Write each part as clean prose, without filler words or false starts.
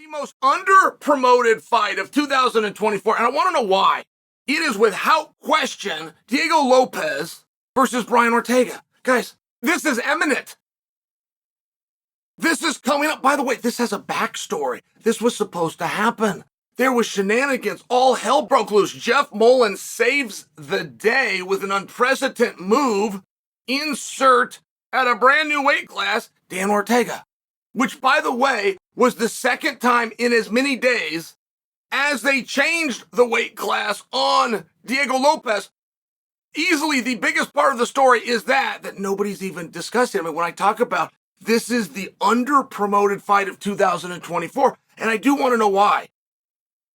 most under-promoted fight of 2024, and I want to know why. It is without question Diego Lopes versus Brian Ortega. Guys, this is imminent. This is coming up. By the way, this has a backstory. This was supposed to happen. There was shenanigans. All hell broke loose. Jeff Mullen saves the day with an unprecedented move. Insert at a brand new weight class, Dan Ortega. Which, by the way, was the second time in as many days as they changed the weight class on Diego Lopes. Easily the biggest part of the story is that nobody's even discussing. I mean, when I talk about this is the under-promoted fight of 2024, and I do want to know why.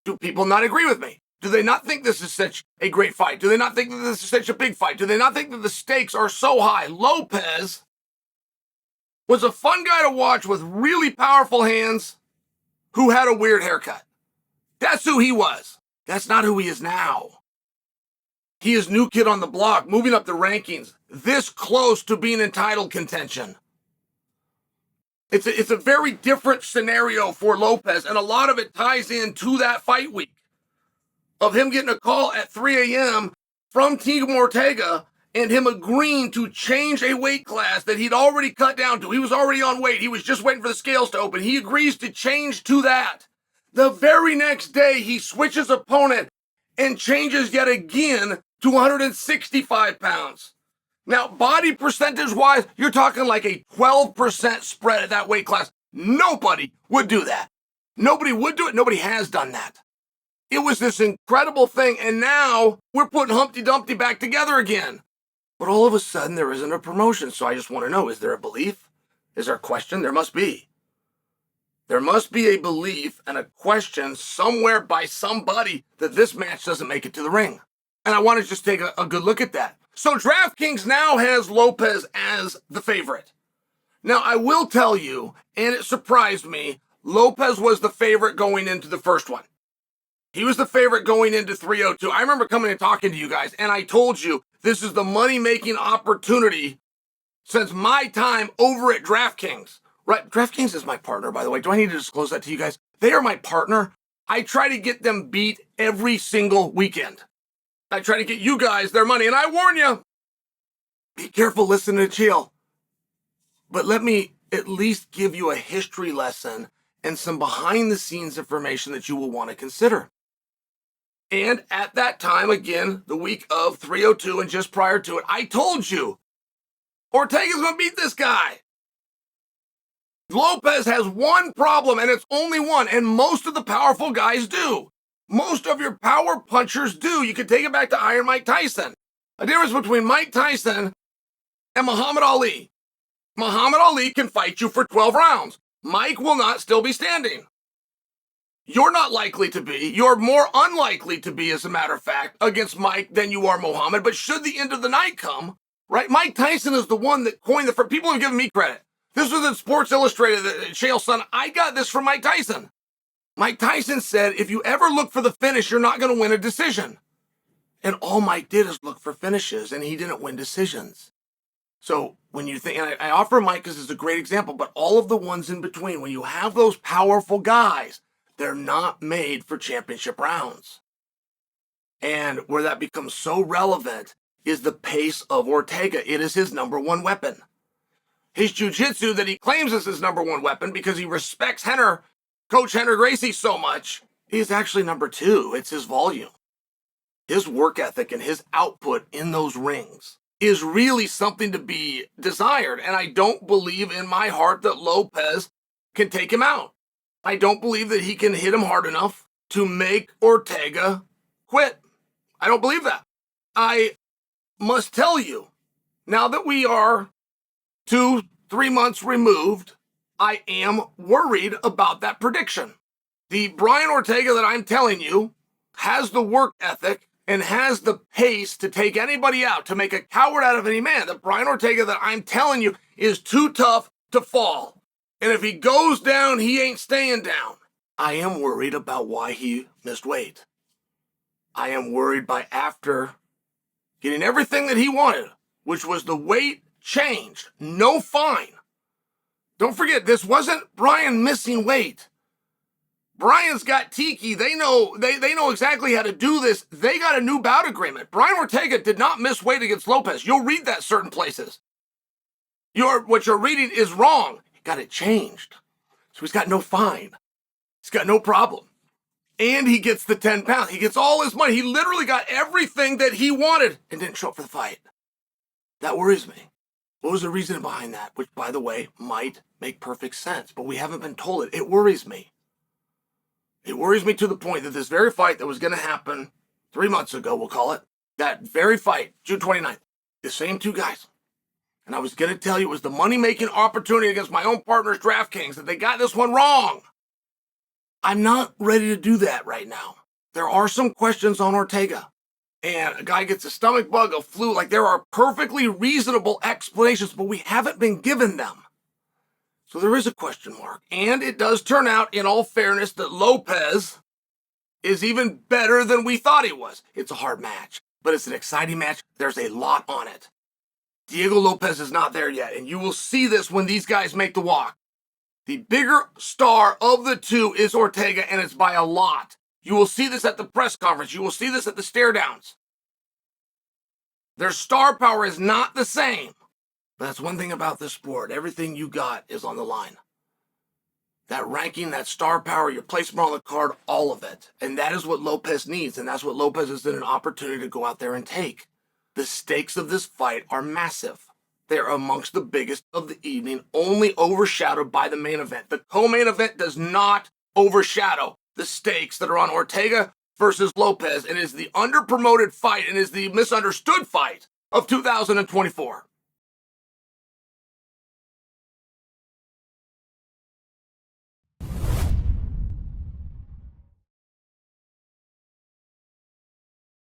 Do people not agree with me? Do they not think this is such a great fight? Do they not think that this is such a big fight? Do they not think that the stakes are so high? Lopez was a fun guy to watch with really powerful hands who had a weird haircut. That's who he was. That's not who he is now. He is new kid on the block, moving up the rankings, this close to being in title contention. It's a very different scenario for Lopez, and a lot of it ties into that fight week of him getting a call at 3 a.m. from Team Ortega and him agreeing to change a weight class that he'd already cut down to. He was already on weight. He was just waiting for the scales to open. He agrees to change to that. The very next day, he switches opponent and changes yet again to 165 pounds. Now, body percentage-wise, you're talking like a 12% spread at that weight class. Nobody would do that. Nobody would do it. Nobody has done that. It was this incredible thing, and now we're putting Humpty Dumpty back together again. But all of a sudden, there isn't a promotion, so I just want to know, is there a belief? Is there a question? There must be. There must be a belief and a question somewhere by somebody that this match doesn't make it to the ring. And I want to just take a good look at that. So DraftKings now has Lopez as the favorite. Now, I will tell you, and it surprised me, Lopez was the favorite going into the first one. He was the favorite going into 302. I remember coming and talking to you guys, and I told you this is the money-making opportunity since my time over at DraftKings. Right? DraftKings is my partner, by the way. Do I need to disclose that to you guys? They are my partner. I try to get them beat every single weekend. I try to get you guys their money, and I warn you, be careful listening to Chael. But let me at least give you a history lesson and some behind-the-scenes information that you will want to consider. And at that time, again, the week of 302 and just prior to it, I told you, Ortega's going to beat this guy. Lopez has one problem, and it's only one, and most of the powerful guys do. Most of your power punchers do. You can take it back to Iron Mike Tyson. A difference between Mike Tyson and Muhammad Ali. Muhammad Ali can fight you for 12 rounds. Mike will not still be standing. You're not likely to be. You're more unlikely to be, as a matter of fact, against Mike than you are Muhammad. But should the end of the night come, right? Mike Tyson is the one that coined the phrase. People have given me credit. This was in Sports Illustrated, Chael Sonnen. I got this from Mike Tyson. Mike Tyson said, if you ever look for the finish, you're not going to win a decision. And all Mike did is look for finishes, and he didn't win decisions. So when you think, and I offer Mike because it's a great example, but all of the ones in between, when you have those powerful guys, they're not made for championship rounds. And where that becomes so relevant is the pace of Ortega. It is his number one weapon. His jiu-jitsu that he claims is his number one weapon because he respects Coach Henry Gracie so much, is actually number two. It's his volume. His work ethic and his output in those rings is really something to be desired. And I don't believe in my heart that Lopez can take him out. I don't believe that he can hit him hard enough to make Ortega quit. I don't believe that. I must tell you, now that we are 2-3 months removed, I am worried about that prediction. The Brian Ortega that I'm telling you has the work ethic and has the pace to take anybody out, to make a coward out of any man. The Brian Ortega that I'm telling you is too tough to fall. And if he goes down, he ain't staying down. I am worried about why he missed weight. I am worried by after getting everything that he wanted, which was the weight changed, no fine. Don't forget, this wasn't Brian missing weight. Brian's got Tiki. They know exactly how to do this. They got a new bout agreement. Brian Ortega did not miss weight against Lopez. You'll read that certain places. What you're reading is wrong. He got it changed. So he's got no fine. He's got no problem. And he gets the 10 pounds. He gets all his money. He literally got everything that he wanted and didn't show up for the fight. That worries me. What was the reason behind that? Which, by the way, might make perfect sense, but we haven't been told it. It worries me. It worries me to the point that this very fight that was going to happen 3 months ago, we'll call it, that very fight, June 29th, the same two guys. And I was going to tell you it was the money-making opportunity against my own partners, DraftKings, that they got this one wrong. I'm not ready to do that right now. There are some questions on Ortega. And a guy gets a stomach bug, a flu. Like, there are perfectly reasonable explanations, but we haven't been given them. So there is a question mark. And it does turn out, in all fairness, that Lopez is even better than we thought he was. It's a hard match, but it's an exciting match. There's a lot on it. Diego Lopez is not there yet, and you will see this when these guys make the walk. The bigger star of the two is Ortega, and it's by a lot. You will see this at the press conference. You will see this at the stare-downs. Their star power is not the same. But that's one thing about this sport. Everything you got is on the line. That ranking, that star power, your placement on the card, all of it. And that is what Lopez needs, and that's what Lopez is in an opportunity to go out there and take. The stakes of this fight are massive. They're amongst the biggest of the evening, only overshadowed by the main event. The co-main event does not overshadow the stakes that are on Ortega versus Lopez, and is the underpromoted fight and is the misunderstood fight of 2024.